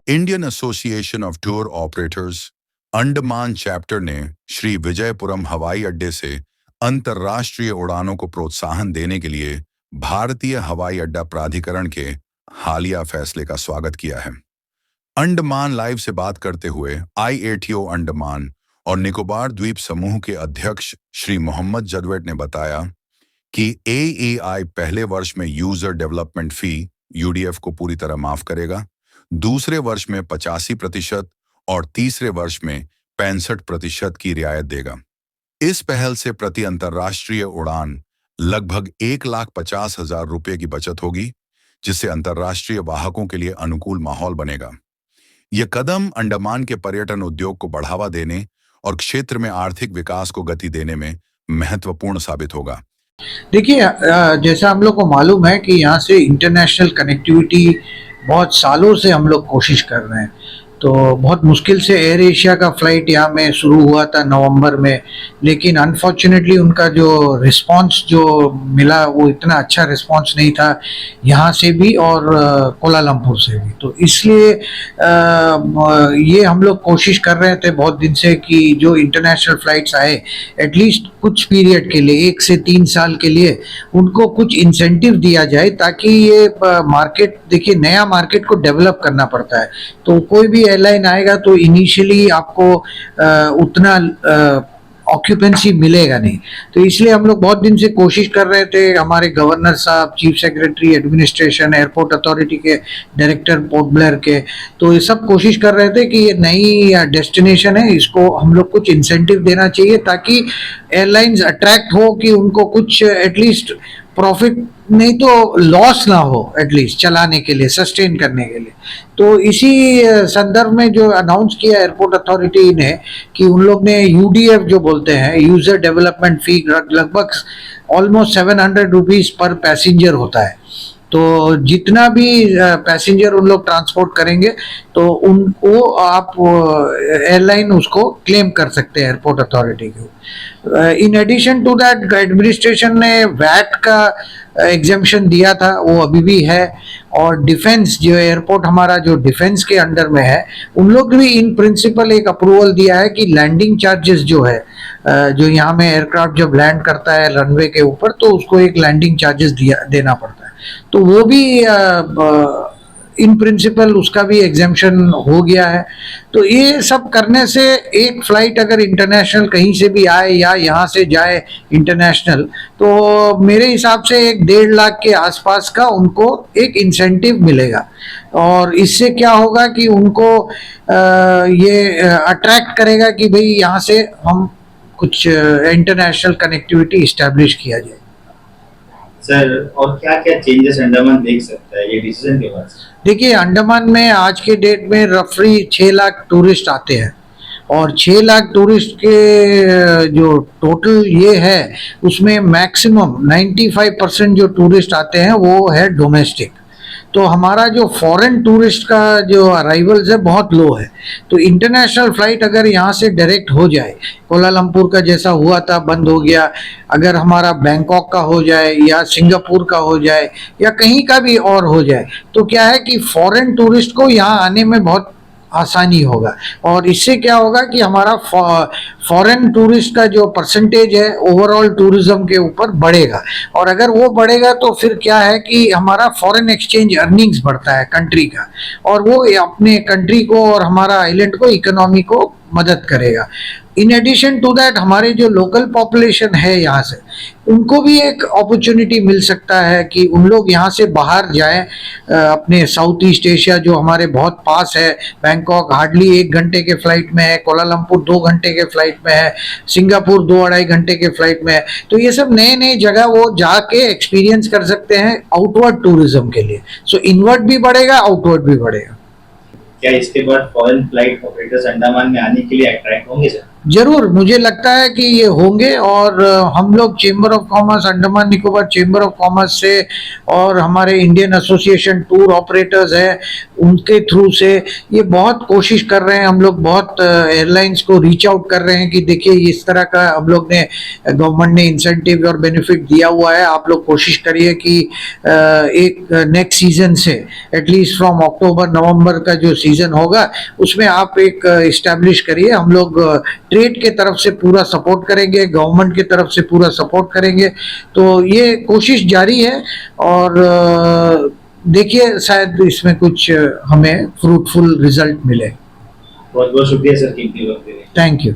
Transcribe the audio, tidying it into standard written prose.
Indian association of tour operators Andaman chapter ने श्री विजयपुरम हवाई अड्डे से अंतर्राष्ट्रीय उड़ानों को प्रोत्साहन देने के लिए भारतीय हवाई अड्डा प्राधिकरण के हालिया फैसले का स्वागत किया है। अंडमान लाइव से बात करते हुए IATO अंडमान और निकोबार द्वीप समूह के अध्यक्ष श्री मोहम्मद जदवेट ने बताया कि AAI पहले वर्ष में यूजर डेवलपमेंट फी UDF को पूरी तरह माफ करेगा, दूसरे वर्ष में 85% और तीसरे वर्ष में 65% की रियायत देगा। इस पहल से प्रति अंतर्राष्ट्रीय उड़ान लगभग 1,50,000 रुपये की बचत होगी, जिससे अंतर्राष्ट्रीय वाहकों के लिए अनुकूल माहौल बनेगा। यह कदम अंडमान के पर्यटन उद्योग को बढ़ावा देने और क्षेत्र में आर्थिक विकास को गति देने में महत्वपूर्ण साबित होगा। देखिए, जैसा हम लोग को मालूम है कि यहाँ से इंटरनेशनल कनेक्टिविटी बहुत सालों से हम लोग कोशिश कर रहे हैं। तो बहुत मुश्किल से एयर एशिया का फ्लाइट यहाँ में शुरू हुआ था नवंबर में, लेकिन अनफॉर्चुनेटली उनका जो रिस्पांस जो मिला वो इतना अच्छा रिस्पांस नहीं था यहाँ से भी और कोलालमपुर से भी। तो इसलिए ये हम लोग कोशिश कर रहे थे बहुत दिन से कि जो इंटरनेशनल फ्लाइट्स आए एटलीस्ट कुछ पीरियड के लिए 1 से 3 साल के लिए उनको कुछ इंसेंटिव दिया जाए, ताकि ये मार्केट, देखिए नया मार्केट को डेवलप करना पड़ता है। तो कोई भी एयरलाइन आएगा तो इनिशियली आपको उतना ऑक्यूपेंसी मिलेगा नहीं। तो इसलिए हम लोग बहुत दिन से कोशिश कर रहे थे, हमारे गवर्नर साहब, chief secretary administration, airport authority के डायरेक्टर पोर्ट ब्लेयर के, तो ये सब कोशिश कर रहे थे कि ये नई डेस्टिनेशन है, इसको हम लोग कुछ इंसेंटिव देना चाहिए ताकि एयरलाइंस अट्रैक्ट हो, कि उनको कुछ एटलीस्ट प्रॉफिट नहीं तो लॉस ना हो, एटलीस्ट चलाने के लिए, सस्टेन करने के लिए। तो इसी संदर्भ में जो अनाउंस किया एयरपोर्ट अथॉरिटी ने कि उन लोग ने UDF जो बोलते हैं, यूजर डेवलपमेंट फी, लगभग ऑलमोस्ट 700 रुपीज पर पैसेंजर होता है। तो जितना भी पैसेंजर उन लोग ट्रांसपोर्ट करेंगे तो उनको आप एयरलाइन उसको क्लेम कर सकते हैं एयरपोर्ट अथॉरिटी को। In addition to that administration ने वैट का एग्जेम्पशन दिया था, वो अभी भी है। और डिफेंस, जो एयरपोर्ट हमारा जो डिफेंस के अंडर में है, उन लोग भी इन प्रिंसिपल एक अप्रूवल दिया है कि लैंडिंग चार्जेस जो है, जो यहाँ में एयरक्राफ्ट जब लैंड करता है रनवे के ऊपर, तो उसको एक लैंडिंग चार्जेस देना पड़ता है। तो वो भी इन प्रिंसिपल उसका भी एग्जेम्पशन हो गया है। तो ये सब करने से एक फ्लाइट अगर इंटरनेशनल कहीं से भी आए या यहाँ से जाए इंटरनेशनल, तो मेरे हिसाब से 1.5 लाख के आसपास का उनको एक इंसेंटिव मिलेगा। और इससे क्या होगा कि उनको ये अट्रैक्ट करेगा कि भाई यहाँ से हम कुछ इंटरनेशनल कनेक्टिविटी इस्टेब्लिश किया जाए। सर, और क्या क्या चेंजेस अंडमान देख सकता है ये डिसीजन के बाद? देखिए, अंडमान में आज के डेट में रफली 6 लाख टूरिस्ट आते हैं, और 6 लाख टूरिस्ट के जो टोटल ये है, उसमें मैक्सिमम 95% जो टूरिस्ट आते हैं वो है डोमेस्टिक। तो हमारा जो फॉरेन टूरिस्ट का जो अराइवल्स है बहुत लो है। तो इंटरनेशनल फ्लाइट अगर यहाँ से डायरेक्ट हो जाए, कोलालमपुर का जैसा हुआ था बंद हो गया, अगर हमारा बैंकॉक का हो जाए या सिंगापुर का हो जाए या कहीं का भी और हो जाए, तो क्या है कि फॉरेन टूरिस्ट को यहाँ आने में बहुत आसानी होगा। और इससे क्या होगा कि हमारा फॉरेन टूरिस्ट का जो परसेंटेज है ओवरऑल टूरिज्म के ऊपर बढ़ेगा। और अगर वो बढ़ेगा तो फिर क्या है कि हमारा फॉरेन एक्सचेंज अर्निंग्स बढ़ता है कंट्री का, और वो अपने कंट्री को और हमारा आइलैंड को, इकोनॉमी को मदद करेगा। इन एडिशन टू दैट हमारे जो लोकल पॉपुलेशन है यहाँ से, उनको भी एक अपॉर्चुनिटी मिल सकता है कि उन लोग यहाँ से बाहर जाएं, अपने साउथ ईस्ट एशिया जो हमारे बहुत पास है, बैंकॉक हार्डली 1 घंटे के फ्लाइट में है, कोलालमपुर 2 घंटे के फ्लाइट में है, सिंगापुर 2-2.5 घंटे के फ्लाइट में है। तो ये सब नए नए जगह वो जाके एक्सपीरियंस कर सकते हैं आउटवर्ड टूरिज्म के लिए। सो इनवर्ड भी बढ़ेगा, आउटवर्ड भी बढ़ेगा। क्या इसके बाद फॉरेन फ्लाइट ऑपरेटर्स अंडमान में आने के लिए अट्रैक्ट होंगे सर? जरूर मुझे लगता है कि ये होंगे और हम लोग chamber of commerce, Andaman Nicobar chamber of commerce से और हमारे इंडियन एसोसिएशन टूर ऑपरेटर्स है उनके थ्रू से ये बहुत कोशिश कर रहे हैं। हम लोग बहुत एयरलाइंस को रीच आउट कर रहे हैं कि देखिए इस तरह का हम लोग ने गवर्नमेंट ने इंसेंटिव और बेनिफिट दिया हुआ है, आप लोग कोशिश करिए कि एक नेक्स्ट सीजन से एटलीस्ट फ्रॉम अक्टूबर नवंबर का जो सीजन होगा उसमें आप एक इस्टेब्लिश करिए। हम लोग ट्रेड के तरफ से पूरा सपोर्ट करेंगे, गवर्नमेंट की तरफ से पूरा सपोर्ट करेंगे, तो ये कोशिश जारी है और देखिए शायद इसमें कुछ हमें फ्रूटफुल रिजल्ट मिले। बहुत बहुत शुक्रिया सर कीमती वक्त के लिए। Thank you.